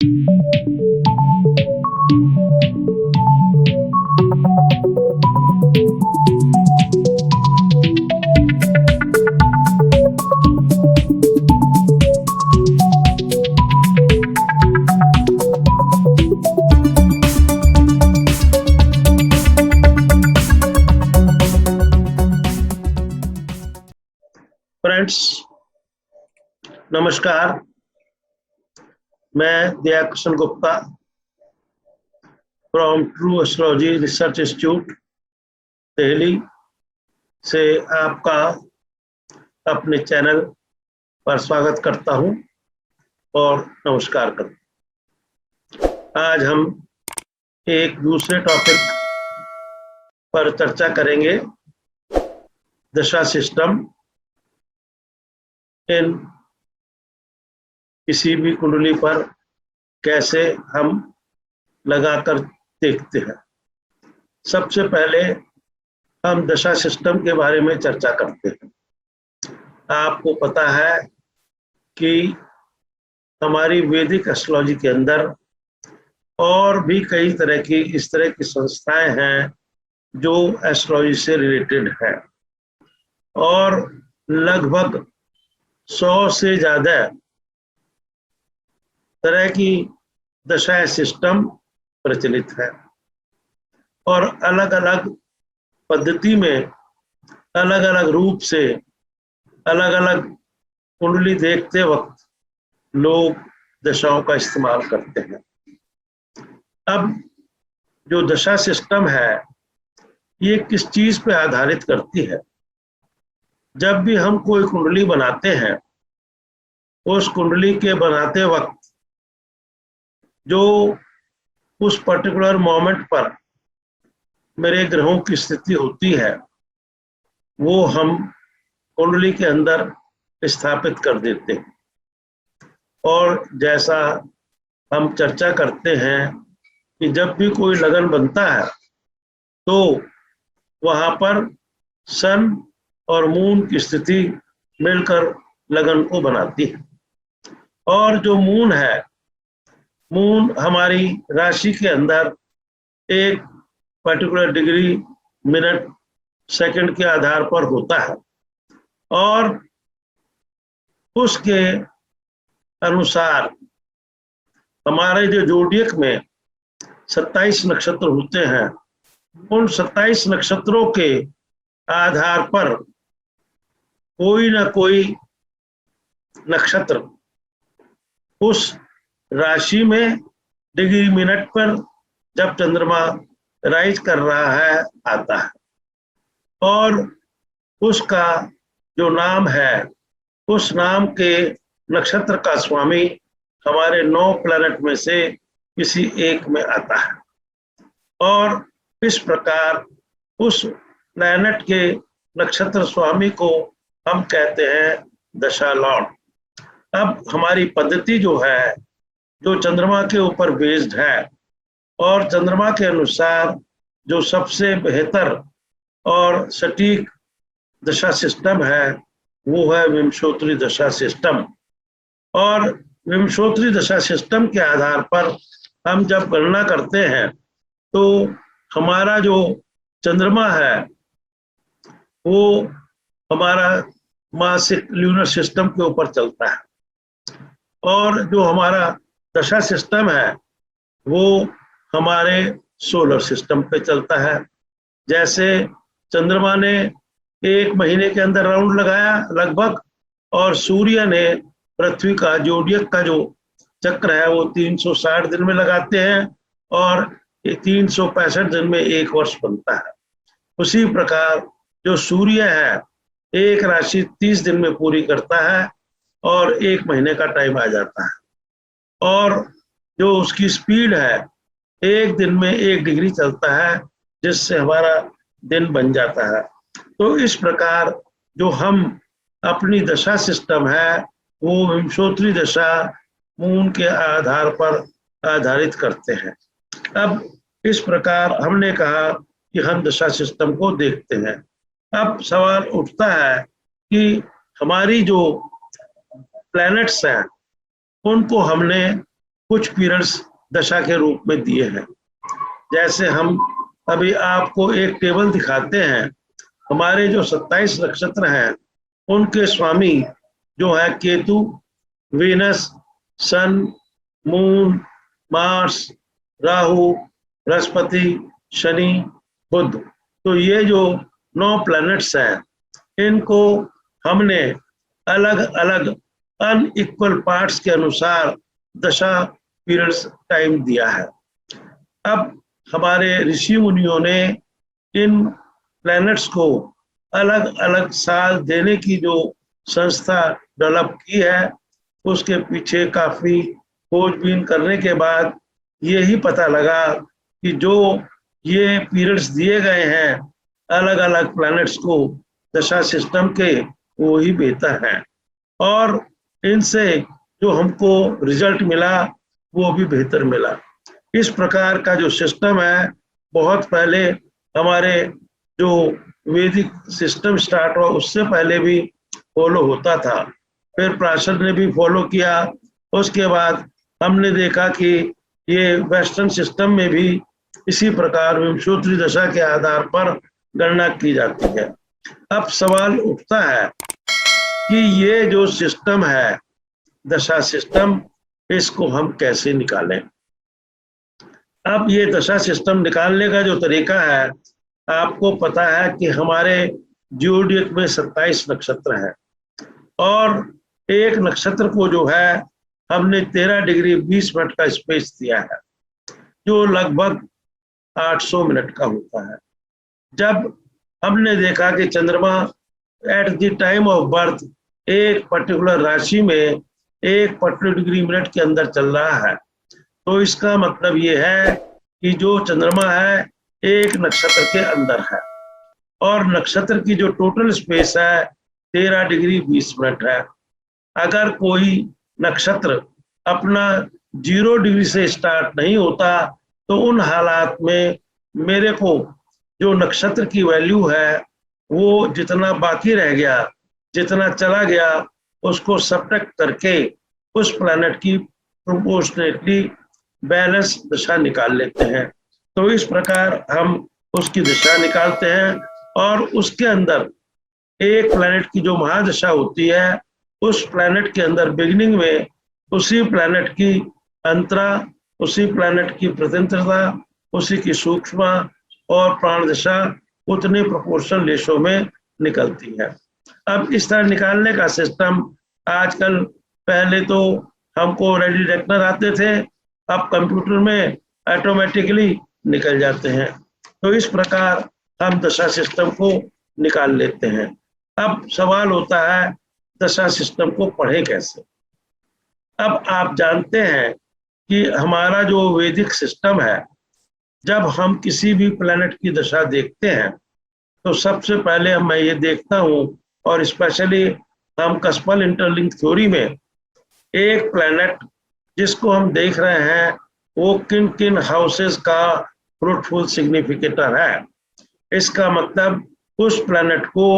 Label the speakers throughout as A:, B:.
A: Friends, नमस्कार। मैं Daya Krishna Gupta from True Astrology Research Institute Delhi से आपका अपने चैनल पर स्वागत करता हूं और नमस्कार करता हूं। आज हम एक दूसरे टॉपिक पर चर्चा करेंगे, दशा सिस्टम इन किसी भी कुंडली पर कैसे हम लगाकर देखते हैं। सबसे पहले हम दशा सिस्टम के बारे में चर्चा करते हैं। आपको पता है कि हमारी वैदिक एस्ट्रोलॉजी के अंदर और भी कई तरह की इस तरह की संस्थाएं हैं जो एस्ट्रोलॉजी से रिलेटेड है, और लगभग 100 से ज्यादा तरह की दशा सिस्टम प्रचलित है, और अलग अलग पद्धति में, अलग अलग रूप से, अलग अलग कुंडली देखते वक्त लोग दशाओं का इस्तेमाल करते हैं। अब जो दशा सिस्टम है ये किस चीज पे आधारित करती है? जब भी हम कोई कुंडली बनाते हैं, उस कुंडली के बनाते वक्त जो उस पर्टिकुलर मोमेंट पर मेरे ग्रहों की स्थिति होती है वो हम कुंडली के अंदर स्थापित कर देते हैं। और जैसा हम चर्चा करते हैं कि जब भी कोई लगन बनता है तो वहां पर सन और मून की स्थिति मिलकर लगन को बनाती है। और जो मून है, मून हमारी राशि के अंदर एक पर्टिकुलर डिग्री, मिनट, सेकंड के आधार पर होता है, और उसके अनुसार हमारे जो जोडियक में 27 नक्षत्र होते हैं, उन 27 नक्षत्रों के आधार पर कोई ना कोई नक्षत्र उस राशि में डिग्री मिनट पर जब चंद्रमा राइज कर रहा है आता है, और उसका जो नाम है, उस नाम के नक्षत्र का स्वामी हमारे 9 प्लैनेट में से किसी एक में आता है, और इस प्रकार उस प्लैनेट के नक्षत्र स्वामी को हम कहते हैं दशा लॉर्ड। अब हमारी पद्धति जो है, जो चंद्रमा के ऊपर बेस्ड है, और चंद्रमा के अनुसार जो सबसे बेहतर और सटीक दशा सिस्टम है वो है विंशोत्तरी दशा सिस्टम। और विंशोत्तरी दशा सिस्टम के आधार पर हम जब गणना करते हैं तो हमारा जो चंद्रमा है वो हमारा मासिक ल्यूनर सिस्टम के ऊपर चलता है, और जो हमारा दशा सिस्टम है वो हमारे सोलर सिस्टम पे चलता है। जैसे चंद्रमा ने 1 महीने के अंदर राउंड लगाया लगभग, और सूर्य ने पृथ्वी का जोडियक का जो चक्र है वो 360 दिन में लगाते हैं, और 365 दिन में एक वर्ष बनता है। उसी प्रकार जो सूर्य है एक राशि 30 दिन में पूरी करता है, और 1 महीने का टाइम आ जाता है, और जो उसकी स्पीड है 1 दिन में 1 डिग्री चलता है, जिससे हमारा दिन बन जाता है। तो इस प्रकार जो हम अपनी दशा सिस्टम है वो विंशोत्तरी दशा मून के आधार पर आधारित करते हैं। अब इस प्रकार हमने कहा कि हम दशा सिस्टम को देखते हैं। अब सवाल उठता है कि हमारी जो प्लैनेट्स हैं उनको हमने कुछ पीरियड्स दशा के रूप में दिए हैं। जैसे हम अभी आपको एक टेबल दिखाते हैं, हमारे जो 27 नक्षत्र हैं उनके स्वामी जो है केतु, वीनस, सन, मून, मार्स, राहु, बृहस्पति, शनि, बुध। तो ये जो 9 प्लैनेट्स हैं इनको हमने अलग अलग अनइक्वल पार्ट्स के अनुसार दशा पीरियड्स टाइम दिया है। अब हमारे ऋषि मुनियों ने इन प्लैनेट्स को अलग अलग साल देने की जो संस्था डेवलप की है, उसके पीछे काफी खोजबीन करने के बाद यही पता लगा कि जो ये पीरियड्स दिए गए हैं अलग अलग प्लैनेट्स को दशा सिस्टम के, वो ही बेहतर है और इनसे जो हमको रिजल्ट मिला वो भी बेहतर मिला। इस प्रकार का जो सिस्टम है बहुत पहले हमारे जो वैदिक सिस्टम स्टार्ट हुआ उससे पहले भी फॉलो होता था, फिर प्राचीन ने भी फॉलो किया। उसके बाद हमने देखा कि ये वेस्टर्न सिस्टम में भी इसी प्रकार विंशोत्तरी दशा के आधार पर गणना की जाती है। अब सवाल उठता है कि ये जो सिस्टम है दशा सिस्टम, इसको हम कैसे निकालें। अब ये दशा सिस्टम निकालने का जो तरीका है, आपको पता है कि हमारे ज़ोडिएक में 27 नक्षत्र हैं और एक नक्षत्र को जो है हमने 13 डिग्री 20 मिनट का स्पेस दिया है, जो लगभग 800 मिनट का होता है। जब हमने देखा कि चंद्रमा at the time of birth एक पर्टिकुलर राशि में एक पर्टिकुलर डिग्री मिनट के अंदर चल रहा है, तो इसका मतलब ये है कि जो चंद्रमा है एक नक्षत्र के अंदर है और नक्षत्र की जो टोटल स्पेस है 13 डिग्री 20 मिनट है। अगर कोई नक्षत्र अपना 0 डिग्री से स्टार्ट नहीं होता तो उन हालात में मेरे को जो नक्षत्र की वैल्यू है वो जितना बाकी रह गया, जितना चला गया, उसको सब्ट्रैक्ट करके उस प्लैनेट की प्रोपोर्शनेटली बैलेंस दिशा निकाल लेते हैं। तो इस प्रकार हम उसकी दिशा निकालते हैं और उसके अंदर एक प्लैनेट की जो महादशा होती है उस प्लैनेट के अंदर बिगिनिंग में उसी प्लैनेट की अंतरा, उसी प्लैनेट की प्रत्यंतरता, उसी की सूक्ष्म और प्राण दशा उतने प्रोपोर्शन रेशो में निकलती है। अब इस तरह निकालने का सिस्टम आजकल, पहले तो हमको रेडी रेकनर आते थे, अब कंप्यूटर में ऑटोमेटिकली निकल जाते हैं। तो इस प्रकार हम दशा सिस्टम को निकाल लेते हैं। अब सवाल होता है दशा सिस्टम को पढ़े कैसे। अब आप जानते हैं कि हमारा जो वैदिक सिस्टम है, जब हम किसी भी प्लैनेट की दशा देखते हैं तो सबसे पहले मैं ये देखता हूँ, और स्पेशली हम कस्पल इंटरलिंक थ्योरी में एक प्लैनेट जिसको हम देख रहे हैं वो किन किन हाउसेस का फ्रूटफुल सिग्निफिकेटर है। इसका मतलब उस प्लैनेट को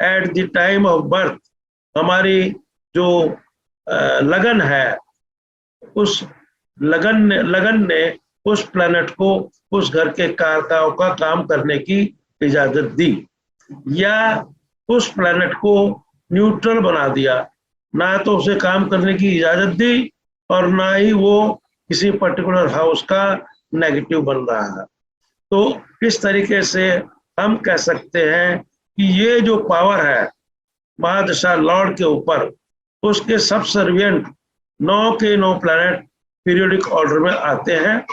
A: at the time of birth हमारी जो लगन है, उस लगन ने उस प्लैनेट को उस घर के कारकाओं का काम करने की इजाजत दी, या उस प्लैनेट को न्यूट्रल बना दिया, ना तो उसे काम करने की इजाजत दी और ना ही वो किसी पर्टिकुलर हाउस का नेगेटिव बन रहा है। तो इस तरीके से हम कह सकते हैं कि ये जो पावर है महादशा लॉर्ड के ऊपर, उसके सब सर्वियंट 9 के 9 प्लैनेट पीरियोडिक ऑर्डर में आते हैं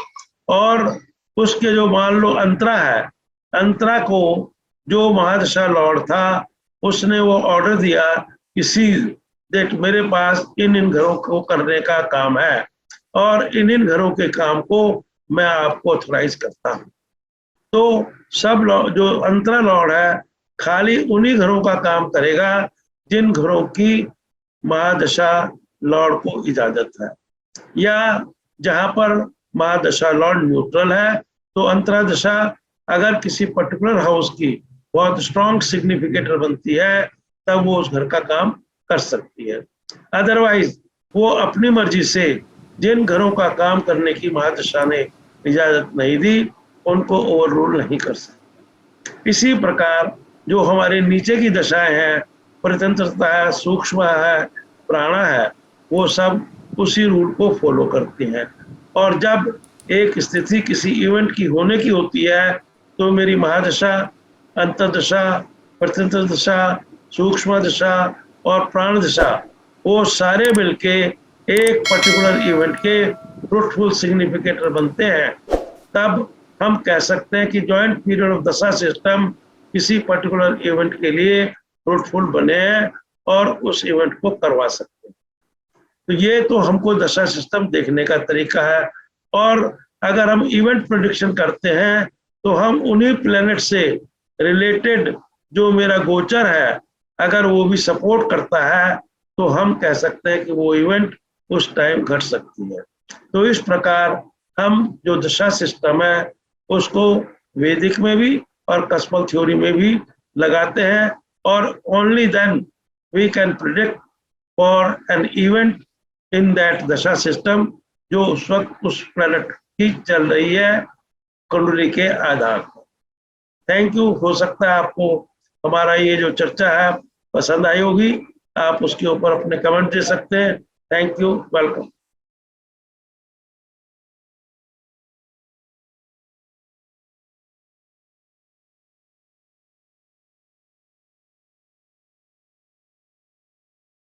A: और उसके जो मान लो अंतरा है, अंतरा को जो महादशा लॉर्ड था उसने वो ऑर्डर दिया कि देख मेरे पास इन घरों को करने का काम है और इन घरों के काम को मैं आपको ऑथराइज करता हूँ। तो सब जो अंतरा लॉर्ड है खाली उन्हीं घरों का काम करेगा जिन घरों की महादशा लॉर्ड को इजाजत है, या जहां पर महादशा लॉर्ड न्यूट्रल है तो अंतरा दशा अगर किसी पर्टिकुलर हाउस की बहुत स्ट्रॉन्ग सिग्निफिकेटर बनती है तब वो उस घर का काम कर सकती है। अदरवाइज वो अपनी मर्जी से जिन घरों का काम करने की महादशा ने इजाजत नहीं दी उनको ओवर रूल नहीं कर सकते। इसी प्रकार जो हमारे नीचे की दशाएं हैं, परतंत्रता है, सूक्ष्म है, प्राणा है, वो सब उसी रूल को फॉलो करती हैं। और जब एक स्थिति किसी इवेंट की होने की होती है तो मेरी महादशा, अंतर्दशा, परतंत्र दशा, सूक्ष्म दशा और प्राण दशा, वो सारे मिलके एक पर्टिकुलर इवेंट के फ्रूटफुल सिग्निफिकेटर बनते हैं। तब हम कह सकते हैं कि जॉइंट पीरियड ऑफ दशा सिस्टम किसी पर्टिकुलर इवेंट के लिए फ्रूटफुल बने हैं और उस इवेंट को करवा सकते हैं। तो ये तो हमको दशा सिस्टम देखने का तरीका है। और अगर हम इवेंट प्रेडिक्शन करते हैं तो हम उन्हीं प्लेनेट से रिलेटेड जो मेरा गोचर है, अगर वो भी सपोर्ट करता है तो हम कह सकते हैं कि वो इवेंट उस टाइम घट सकती है। तो इस प्रकार हम जो दशा सिस्टम है उसको वैदिक में भी और कस्मल थ्योरी में भी लगाते हैं, और only then we can predict for an event in that dasha system जो उस वक्त उस प्लैनेट की चल रही है कुंडली के आधार पर। Thank you. हो सकता है आपको हमारा ये जो चर्चा है पसंद आई होगी, आप उसके ऊपर अपने कमेंट दे सकते हैं। Thank you, welcome.